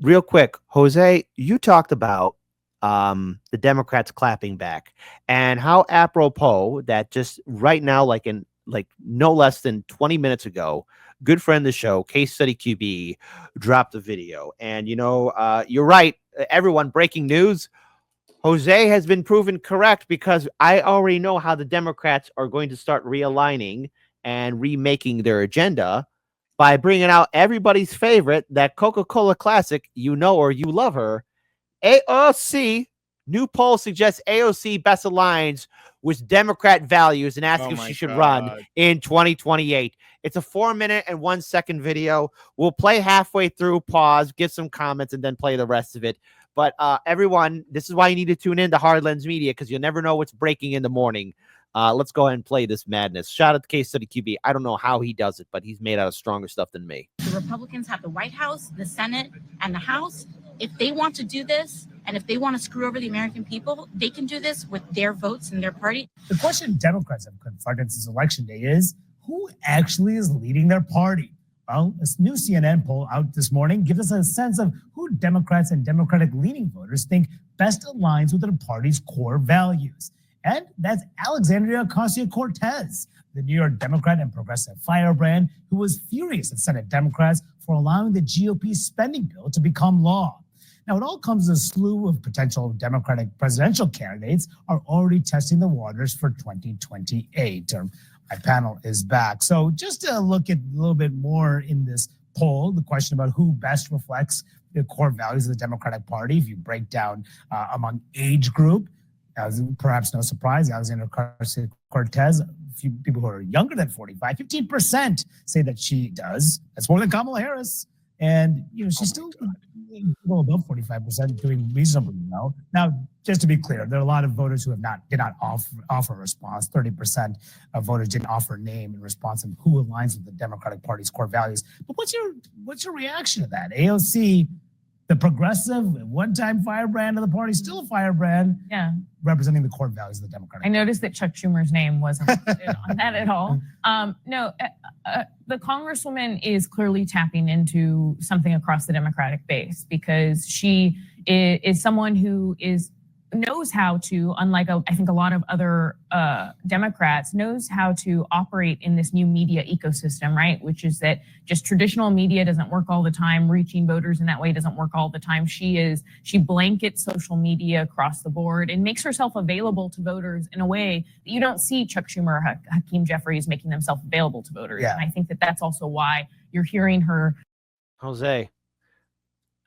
Real quick, Jose, you talked about the Democrats clapping back and how apropos that just right now, like no less than 20 minutes ago, good friend of the show, Case Study QB, dropped a video. And you're right, everyone. Breaking news: Jose has been proven correct because I already know how the Democrats are going to start realigning and remaking their agenda by bringing out everybody's favorite, that Coca-Cola classic, you know or you love her, AOC. New poll suggests AOC best aligns with Democrat values and asks Oh if she my should run God. in 2028. It's a 4 minute and 1 second video. We'll play halfway through, pause, give some comments, and then play the rest of it. But everyone, this is why you need to tune in to Hard Lens Media, because you'll never know what's breaking in the morning. Let's go ahead and play this madness. Shout out to Case Study QB. I don't know how he does it, but he's made out of stronger stuff than me. The Republicans have the White House, the Senate, and the House. If they want to do this, and if they want to screw over the American people, they can do this with their votes and their party. The question Democrats have confronted since Election Day is, who actually is leading their party? Well, this new CNN poll out this morning gives us a sense of who Democrats and Democratic-leaning voters think best aligns with their party's core values. And that's Alexandria Ocasio-Cortez, the New York Democrat and progressive firebrand who was furious at Senate Democrats for allowing the GOP spending bill to become law. Now, it all comes as a slew of potential Democratic presidential candidates are already testing the waters for 2028. My panel is back. So just to look at a little bit more in this poll, the question about who best reflects the core values of the Democratic Party, if you break down among age group, as perhaps no surprise, Alexandria Ocasio-Cortez, a few people who are younger than 45, 15% say that she does. That's more than Kamala Harris. And she's still people above 45% doing reasonably well. Now, just to be clear, there are a lot of voters who did not offer a response. 30% of voters didn't offer a name in response of who aligns with the Democratic Party's core values. But what's your reaction to that? AOC, the progressive, one-time firebrand of the party, still a firebrand, representing the core values of the Democratic Party. I noticed that Chuck Schumer's name wasn't listed on that at all. The Congresswoman is clearly tapping into something across the Democratic base because she is someone who knows how to, unlike I think a lot of other Democrats, knows how to operate in this new media ecosystem, right? Which is that just traditional media doesn't work all the time. Reaching voters in that way doesn't work all the time. She blankets social media across the board and makes herself available to voters in a way that you don't see Chuck Schumer or Hakeem Jeffries making themselves available to voters. Yeah. And I think that that's also why you're hearing her. Jose.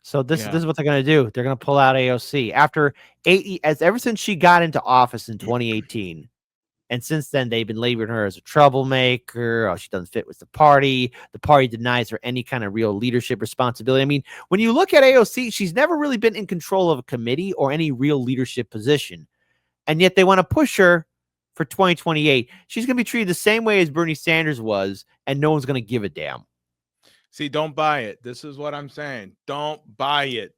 So this is what they're going to do. They're going to pull out AOC after ever since she got into office in 2018. And since then, they've been labeling her as a troublemaker. Oh, she doesn't fit with the party. The party denies her any kind of real leadership responsibility. I mean, when you look at AOC, she's never really been in control of a committee or any real leadership position. And yet they want to push her for 2028. She's going to be treated the same way as Bernie Sanders was, and no one's going to give a damn. See, don't buy it. This is what I'm saying. Don't buy it.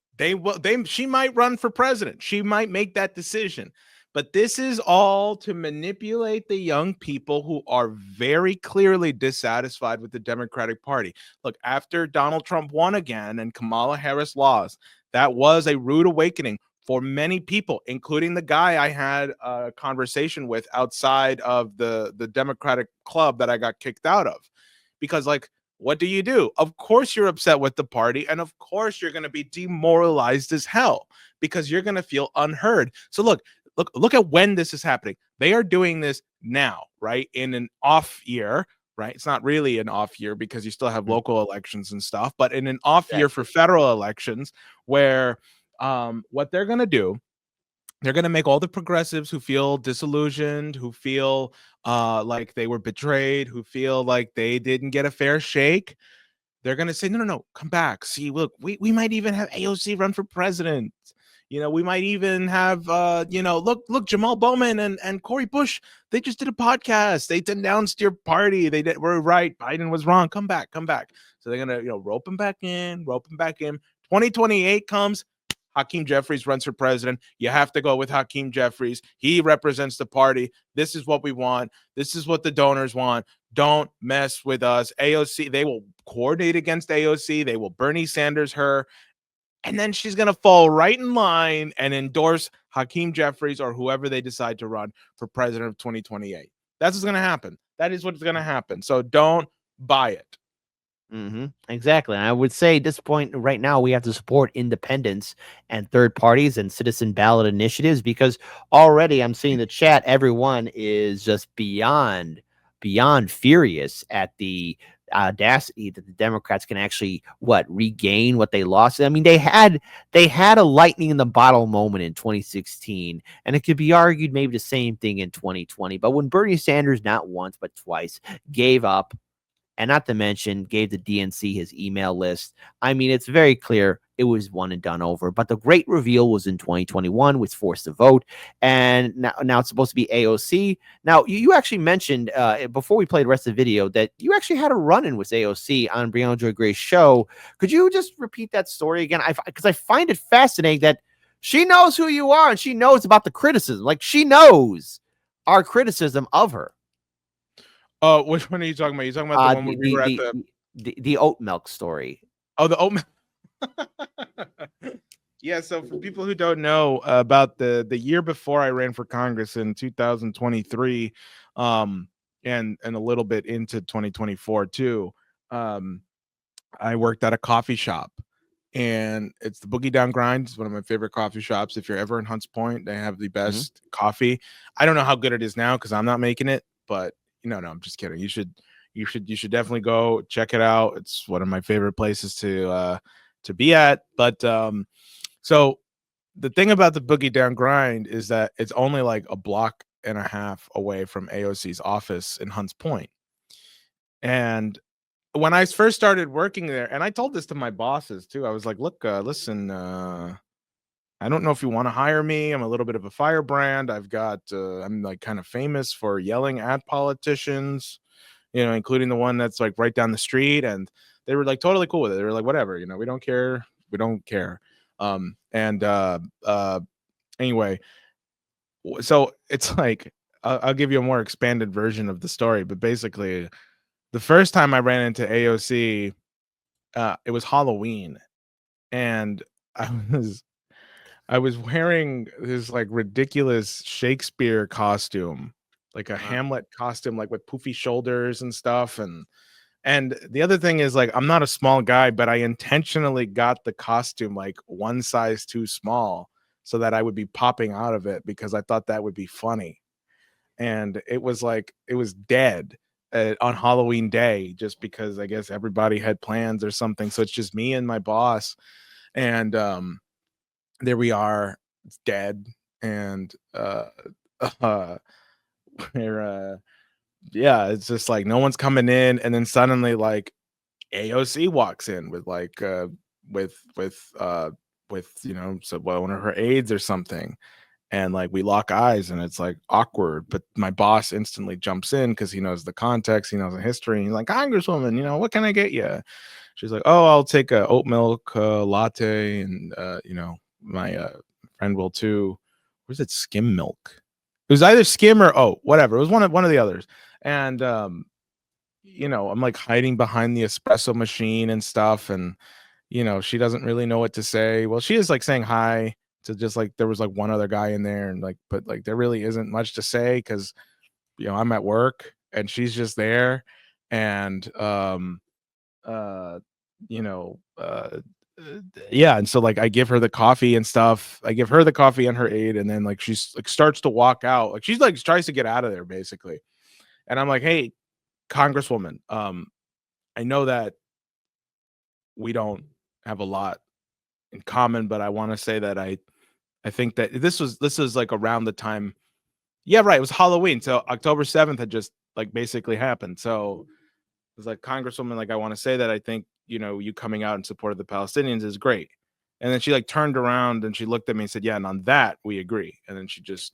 She might run for president. She might make that decision. But this is all to manipulate the young people who are very clearly dissatisfied with the Democratic Party. Look, after Donald Trump won again and Kamala Harris lost, that was a rude awakening for many people, including the guy I had a conversation with outside of the Democratic club that I got kicked out of. Because, what do? Of course you're upset with the party, and of course you're going to be demoralized as hell because you're going to feel unheard. So look at when this is happening. They are doing this now, right? In an off year, right? It's not really an off year because you still have local elections and stuff, but in an off year for federal elections where what they're going to do, they're going to make all the progressives who feel disillusioned, who feel like they were betrayed, who feel like they didn't get a fair shake. They're going to say, no, come back. See, look, we might even have AOC run for president. We might even have, look, Jamal Bowman and Cory Bush, they just did a podcast. They denounced your party. We're right. Biden was wrong. Come back. So they're going to, rope him back in. 2028 comes. Hakeem Jeffries runs for president. You have to go with Hakeem Jeffries. He represents the party. This is what we want. This is what the donors want. Don't mess with us. AOC, they will coordinate against AOC. They will Bernie Sanders her. and then she's going to fall right in line and endorse Hakeem Jeffries or whoever they decide to run for president of 2028. That's what's going to happen. That is what's going to happen. So don't buy it. Exactly. And I would say at this point right now, we have to support independents and third parties and citizen ballot initiatives, because already I'm seeing the chat. Everyone is just beyond furious at the audacity that the Democrats can actually regain what they lost. I mean, they had a lightning in the bottle moment in 2016, and it could be argued maybe the same thing in 2020. But when Bernie Sanders not once but twice gave up, and not to mention gave the DNC his email list, I mean, it's very clear it was one and done over. But the great reveal was in 2021, which forced the vote. And now it's supposed to be AOC. Now, you actually mentioned before we played the rest of the video that you actually had a run-in with AOC on Brianna Joy Gray's show. Could you just repeat that story again? Because I find it fascinating that she knows who you are and she knows about the criticism. Like, she knows our criticism of her. Which one are you talking about? You talking about the one where we were at the oat milk story? Oh, the oat milk. Yeah. So for people who don't know about the year before I ran for Congress in 2023, and a little bit into 2024 too, I worked at a coffee shop, and it's the Boogie Down Grind. It's one of my favorite coffee shops. If you're ever in Hunts Point, they have the best coffee. I don't know how good it is now because I'm not making it, but no, I'm just kidding. You should definitely go check it out. It's one of my favorite places to be at. But so the thing about the Boogie Down Grind is that it's only like a block and a half away from AOC's office in Hunts Point. And when I first started working there, and I told this to my bosses too, I was like, look, listen, I don't know if you want to hire me. I'm a little bit of a firebrand. I'm like kind of famous for yelling at politicians, including the one that's like right down the street. And they were like totally cool with it. They were like, whatever, we don't care. We don't care. Anyway, so it's like, I'll give you a more expanded version of the story, but basically the first time I ran into AOC, it was Halloween, and I was wearing this like ridiculous Shakespeare costume, like a Hamlet costume, like with poofy shoulders and stuff. And the other thing is, like, I'm not a small guy, but I intentionally got the costume like one size too small so that I would be popping out of it because I thought that would be funny. And it was dead on Halloween day, just because I guess everybody had plans or something. So it's just me and my boss. And there we are, it's dead. And it's just like no one's coming in, and then suddenly like AOC walks in with like so one of her aides or something, and like we lock eyes and it's like awkward, but my boss instantly jumps in because he knows the context, he knows the history, and he's like, Congresswoman, what can I get you? She's like, oh, I'll take a oat milk latte, and my friend will too. Was it skim milk? It was either skim or oat, whatever. It was one of the others. And I'm like hiding behind the espresso machine and stuff, and she doesn't really know what to say. Well, she is like saying hi to just like there was like one other guy in there, and like, but like there really isn't much to say because I'm at work and she's just there. And yeah, and so like I give her the coffee and stuff. I give her the coffee and her aide, and then like she's like starts to walk out, like she's like tries to get out of there basically. And I'm like, hey, Congresswoman, I know that we don't have a lot in common, but I want to say that I think that this was like around the time. Yeah, right. It was Halloween. So October 7th had just like basically happened. So it was like, Congresswoman, like I want to say that I think, you coming out in support of the Palestinians is great. And then she like turned around and she looked at me and said, yeah, and on that we agree. And then she just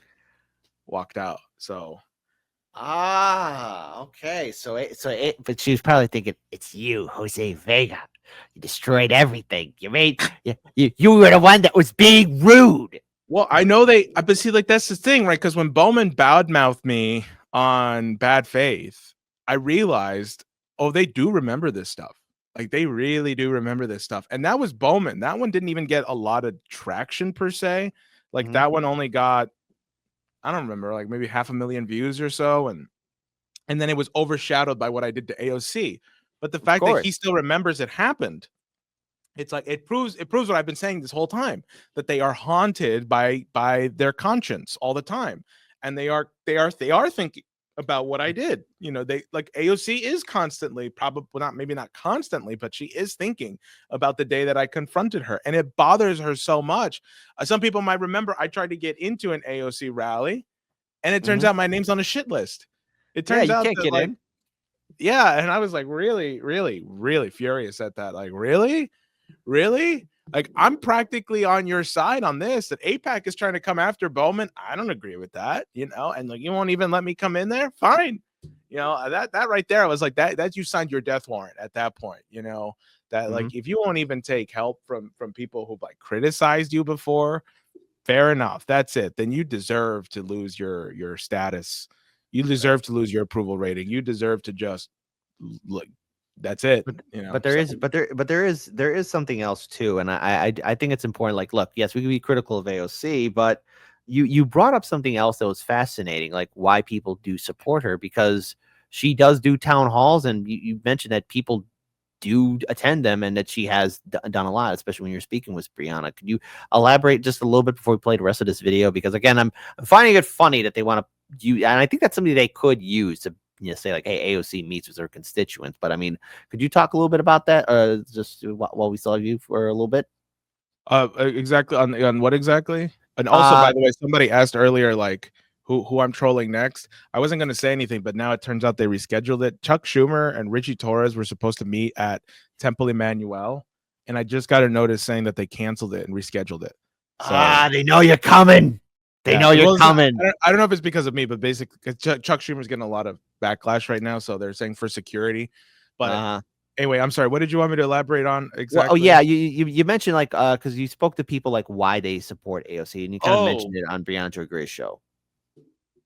walked out. So Okay. But she was probably thinking, it's you, Jose Vega. You destroyed everything. You were the one that was being rude. Well, I know but see, like that's the thing, right? Because when Bowman mouthed me on bad faith, I realized, oh, they do remember this stuff. Like they really do remember this stuff. And that was Bowman. That one didn't even get a lot of traction per se. Like that one only got, I don't remember, like maybe 500,000 views or so. And then it was overshadowed by what I did to AOC. But the fact that he still remembers it happened, it's like it proves what I've been saying this whole time, that they are haunted by their conscience all the time. And they are thinking about what I did. You know, they like AOC is constantly, probably not, maybe not constantly, but she is thinking about the day that I confronted her, and it bothers her so much. Some people might remember I tried to get into an AOC rally, and it turns out my name's on a shit list. It turns out can't that, get like, in. yeah, and I was like really, really, really furious at that. Like, really? Like, I'm practically on your side on this. That AIPAC is trying to come after Bowman. I don't agree with that, you know, and like you won't even let me come in there. Fine. You know, that right there, I was like, that you signed your death warrant at that point, you know, that like if you won't even take help from people who like criticized you before, fair enough. That's it. Then you deserve to lose your status. You deserve to lose your approval rating. You deserve to just like that's it. You know, But there is something else too, and I think it's important. Like, look, yes, we can be critical of AOC, but you brought up something else that was fascinating, like why people do support her, because she does do town halls, and you mentioned that people do attend them, and that she has done a lot, especially when you're speaking with Brianna. Could you elaborate just a little bit before we play the rest of this video? Because again, I'm finding it funny that they want to use, and I think that's something they could use to, you know, say like, hey, AOC meets with her constituents. But I mean, could you talk a little bit about that, just while we still have you for a little bit? Exactly on what exactly? And also, by the way, somebody asked earlier, like who I'm trolling next. I wasn't going to say anything, but now it turns out they rescheduled it. Chuck Schumer and Richie Torres were supposed to meet at Temple Emmanuel, and I just got a notice saying that they canceled it and rescheduled it. So, They know you're coming. They know you're coming. I don't know if it's because of me, but basically, Chuck Schumer's getting a lot of backlash right now, so they're saying for security. But anyway, I'm sorry. What did you want me to elaborate on exactly? Well, oh yeah, you mentioned like because you spoke to people like why they support AOC, and you kind of mentioned it on Brianna Joy Gray's show.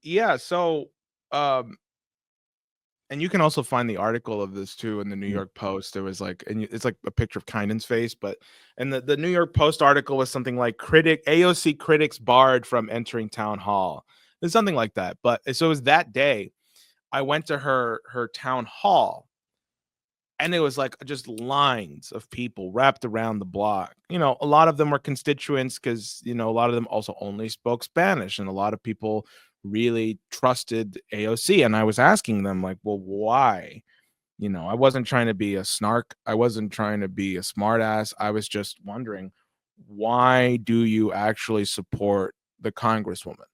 Yeah, so and you can also find the article of this too in the New York Post. There was like, and it's like a picture of Kynan's face, but and the New York Post article was something like AOC critics barred from entering town hall. It's something like that. But so it was that day I went to her town hall, and it was like just lines of people wrapped around the block. You know, a lot of them were constituents because, you know, a lot of them also only spoke Spanish, and a lot of people really trusted AOC. And I was asking them, like, well, why? You know, I wasn't trying to be a snark. I wasn't trying to be a smartass. I was just wondering, why do you actually support the congresswoman?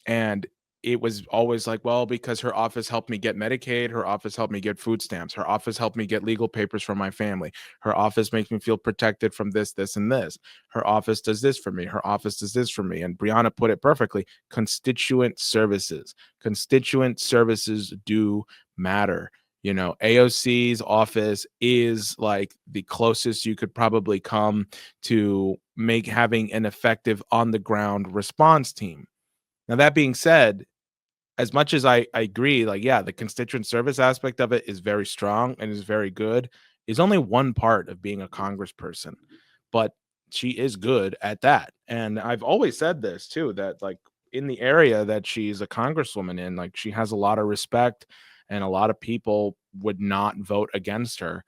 And it was always like, well, because her office helped me get Medicaid, her office helped me get food stamps, her office helped me get legal papers for my family, her office makes me feel protected from this, this, and this, her office does this for me, her office does this for me. And Brianna put it perfectly: constituent services do matter. You know, AOC's office is like the closest you could probably come to having an effective on the ground response team. Now, that being said, as much as I agree, like, yeah, the constituent service aspect of it is very strong and is very good, is only one part of being a congressperson, but she is good at that. And I've always said this too, that like in the area that she's a congresswoman in, like she has a lot of respect, and a lot of people would not vote against her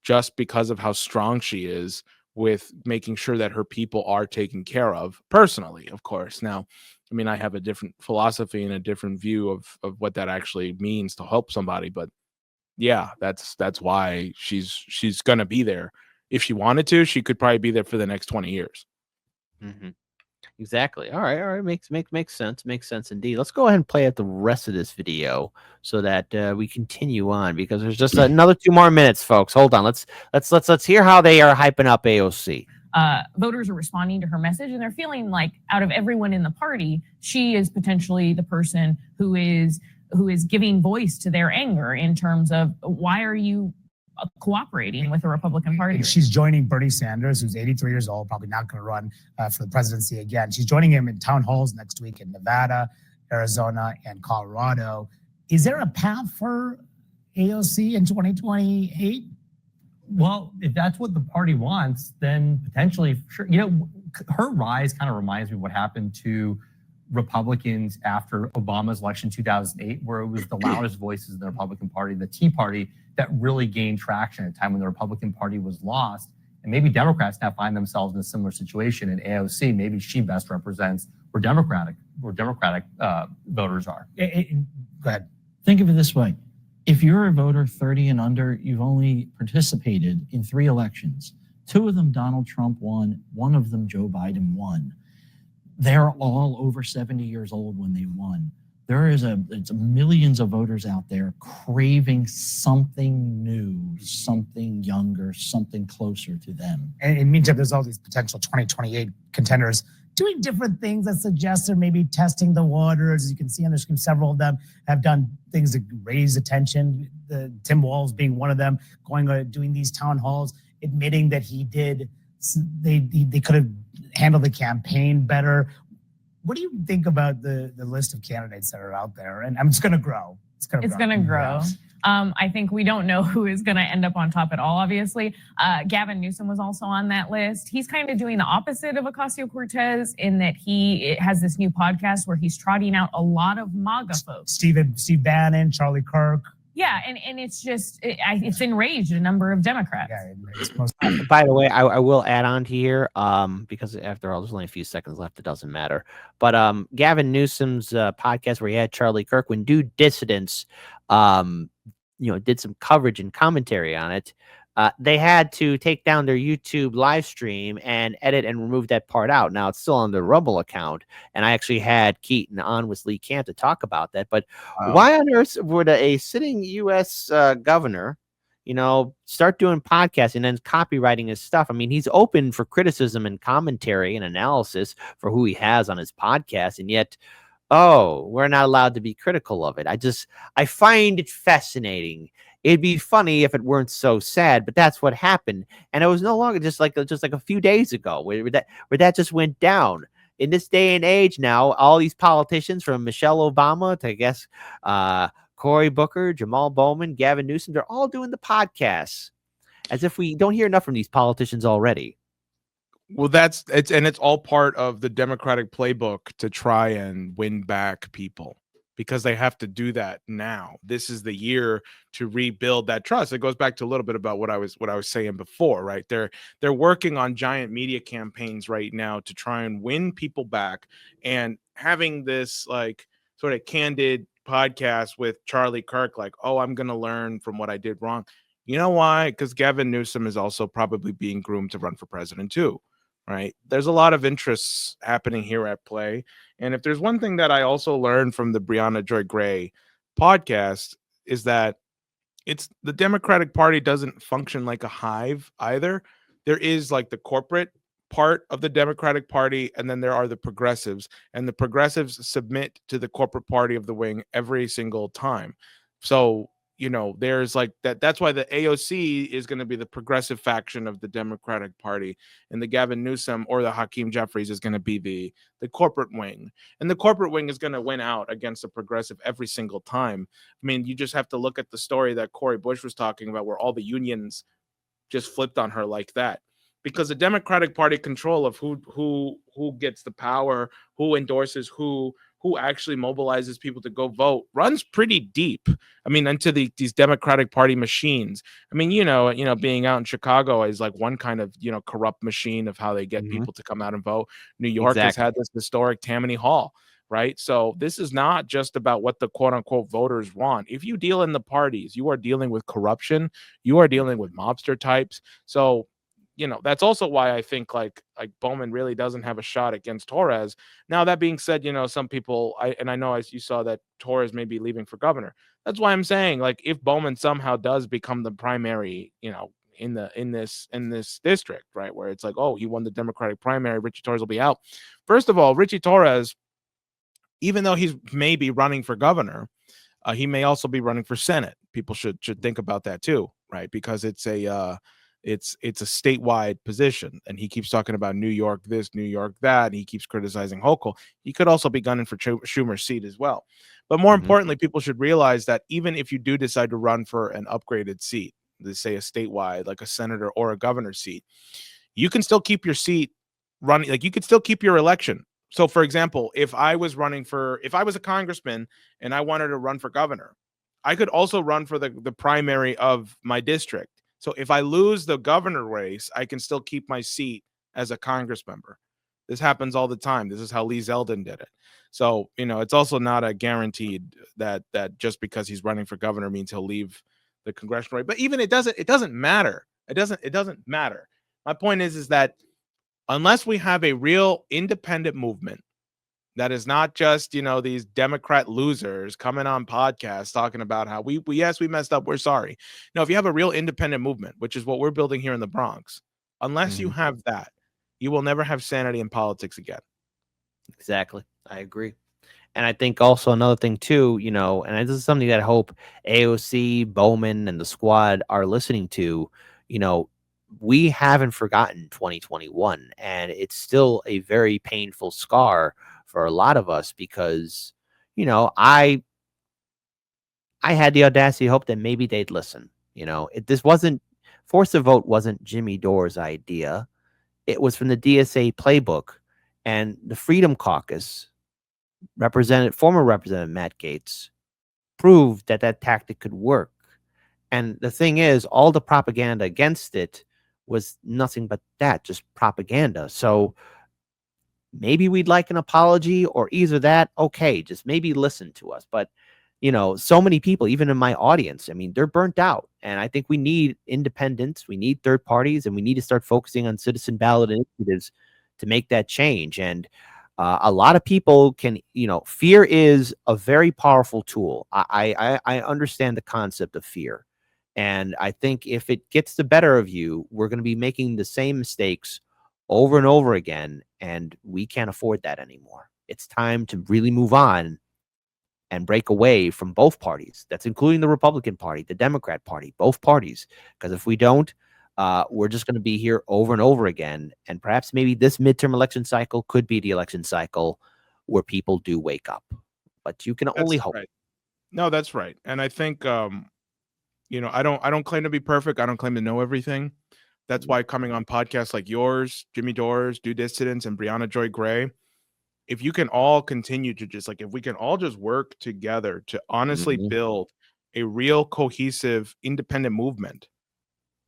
just because of how strong she is with making sure that her people are taken care of personally, of course. Now, I mean, I have a different philosophy and a different view of what that actually means to help somebody, but yeah, that's why she's gonna be there. If she wanted to, she could probably be there for the next 20 years. Exactly. All right. Makes sense. Makes sense indeed. Let's go ahead and play out the rest of this video so that we continue on, because there's just another 2 more minutes, folks. Hold on. Let's hear how they are hyping up AOC. Voters are responding to her message, and they're feeling like out of everyone in the party, she is potentially the person who is giving voice to their anger in terms of, why are you cooperating with the Republican Party? She's joining Bernie Sanders, who's 83 years old, probably not going to run for the presidency again. She's joining him in town halls next week in Nevada, Arizona, and Colorado. Is there a path for AOC in 2028? Well, if that's what the party wants, then potentially, sure. Her rise kind of reminds me of what happened to Republicans after Obama's election in 2008, where it was the loudest voices in the Republican Party, the Tea Party, that really gained traction at a time when the Republican Party was lost. And maybe Democrats now find themselves in a similar situation. And AOC, maybe she best represents where Democratic voters are. Go ahead. Think of it this way. If you're a voter 30 and under, you've only participated in 3 elections. 2 of them Donald Trump won, 1 of them Joe Biden won. They're all over 70 years old when they won. It's millions of voters out there craving something new, something younger, something closer to them. And in the meantime, there's all these potential 2028 contenders doing different things that suggest they're maybe testing the waters. As you can see on the screen, several of them have done things to raise attention. Tim Walz being one of them, doing these town halls, admitting that they could have handled the campaign better. What do you think about the list of candidates that are out there? And it's going to grow. It's going to grow. I think we don't know who is going to end up on top at all, obviously. Gavin Newsom was also on that list. He's kind of doing the opposite of Ocasio-Cortez in that he has this new podcast where he's trotting out a lot of MAGA folks. Steve Bannon, Charlie Kirk. Yeah, and it's just, it's enraged a number of Democrats. Yeah, by the way, I will add on to here, because after all, there's only a few seconds left. It doesn't matter. But Gavin Newsom's podcast where he had Charlie Kirk, when Due Dissidents, did some coverage and commentary on it, they had to take down their YouTube live stream and edit and remove that part out. Now it's still on the Rumble account, and I actually had Keaton on with Lee Camp to talk about that. But why on earth would a sitting U.S. Governor, start doing podcasting and then copywriting his stuff? I mean, he's open for criticism and commentary and analysis for who he has on his podcast, and yet, we're not allowed to be critical of it. I find it fascinating. It'd be funny if it weren't so sad, but that's what happened. And it was no longer just like a few days ago where that just went down. In this day and age now, all these politicians from Michelle Obama to, I guess, Cory Booker, Jamal Bowman, Gavin Newsom, they're all doing the podcasts as if we don't hear enough from these politicians already. Well, it's all part of the Democratic playbook to try and win back people, because they have to do that now. This is the year to rebuild that trust. It goes back to a little bit about what I was saying before, right? They're working on giant media campaigns right now to try and win people back, and having this like sort of candid podcast with Charlie Kirk, like, I'm going to learn from what I did wrong. You know why? Because Gavin Newsom is also probably being groomed to run for president too. Right. There's a lot of interests happening here at play. And if there's one thing that I also learned from the Brianna Joy Gray podcast is that the Democratic Party doesn't function like a hive either. There is like the corporate part of the Democratic Party, and then there are the progressives, and the progressives submit to the corporate party of the wing every single time. So, there's like that. That's why the AOC is going to be the progressive faction of the Democratic Party, and the Gavin Newsom or the Hakeem Jeffries is going to be the corporate wing. And the corporate wing is going to win out against the progressive every single time. I mean, you just have to look at the story that Cori Bush was talking about, where all the unions just flipped on her like that. Because the Democratic Party control of who gets the power, who endorses who actually mobilizes people to go vote runs pretty deep. I mean, into these Democratic Party machines. I mean, being out in Chicago is like one kind of, corrupt machine of how they get people to come out and vote. New York has had this historic Tammany Hall, right? So this is not just about what the quote unquote voters want. If you deal in the parties, you are dealing with corruption. You are dealing with mobster types. So, that's also why I think like Bowman really doesn't have a shot against Torres. Now, that being said, some people, I know as you saw that Torres may be leaving for governor. That's why I'm saying, like, if Bowman somehow does become the primary, in this district, right, where it's like, he won the Democratic primary, Richie Torres will be out. First of all, Richie Torres, even though he's maybe running for governor, he may also be running for Senate. People should think about that too, right? Because it's a statewide position, and he keeps talking about New York this, New York that, and he keeps criticizing Hochul. He could also be gunning for Schumer's seat as well. But more importantly, people should realize that even if you do decide to run for an upgraded seat, let's say a statewide, like a senator or a governor seat, you can still keep your seat running. Like you could still keep your election. So for example, if I was a congressman and I wanted to run for governor, I could also run for the primary of my district. So if I lose the governor race, I can still keep my seat as a congress member. This happens all the time. This is how Lee Zeldin did it. So, it's also not a guaranteed that just because he's running for governor means he'll leave the congressional race. But even it doesn't matter. It doesn't matter. My point is that unless we have a real independent movement that is not just, these Democrat losers coming on podcasts talking about how we messed up, we're sorry. No, if you have a real independent movement, which is what we're building here in the Bronx, unless you have that, you will never have sanity in politics again. Exactly. I agree. And I think also another thing too, and this is something that I hope AOC, Bowman, and the squad are listening to, we haven't forgotten 2021, and it's still a very painful scar for a lot of us because, I had the audacity to hope that maybe they'd listen. This wasn't force the vote wasn't Jimmy Dore's idea. It was from the DSA playbook, and the Freedom Caucus former Representative Matt Gaetz proved that tactic could work. And the thing is, all the propaganda against it was nothing but that, just propaganda. So maybe we'd like an apology or either that. Okay, just maybe listen to us. But, so many people, even in my audience, I mean, they're burnt out. And I think we need independence. We need third parties, and we need to start focusing on citizen ballot initiatives to make that change. And a lot of people can, fear is a very powerful tool. I understand the concept of fear. And I think if it gets the better of you, we're going to be making the same mistakes over and over again. And we can't afford that anymore. It's time to really move on and break away from both parties. That's including the Republican Party, the Democrat Party, both parties. Because if we don't, we're just going to be here over and over again. And perhaps maybe this midterm election cycle could be the election cycle where people do wake up. But you can only hope. Right. No, that's right. And I think, I don't claim to be perfect. I don't claim to know everything. That's why coming on podcasts like yours, Jimmy Dore's, Due Dissidents, and Brianna Joy Gray, if you can all continue to if we can all just work together to honestly build a real cohesive independent movement.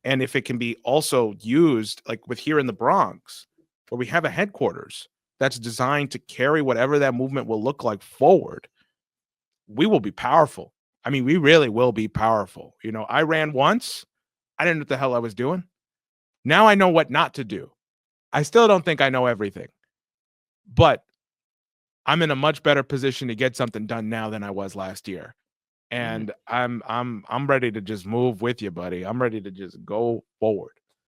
And if it can be also used like with here in the Bronx, where we have a headquarters that's designed to carry whatever that movement will look like forward, we will be powerful. I mean, we really will be powerful. I ran once. I didn't know what the hell I was doing. Now I know what not to do. I still don't think I know everything, but I'm in a much better position to get something done now than I was last year. And I'm ready to just move with you, buddy. I'm ready to just go forward.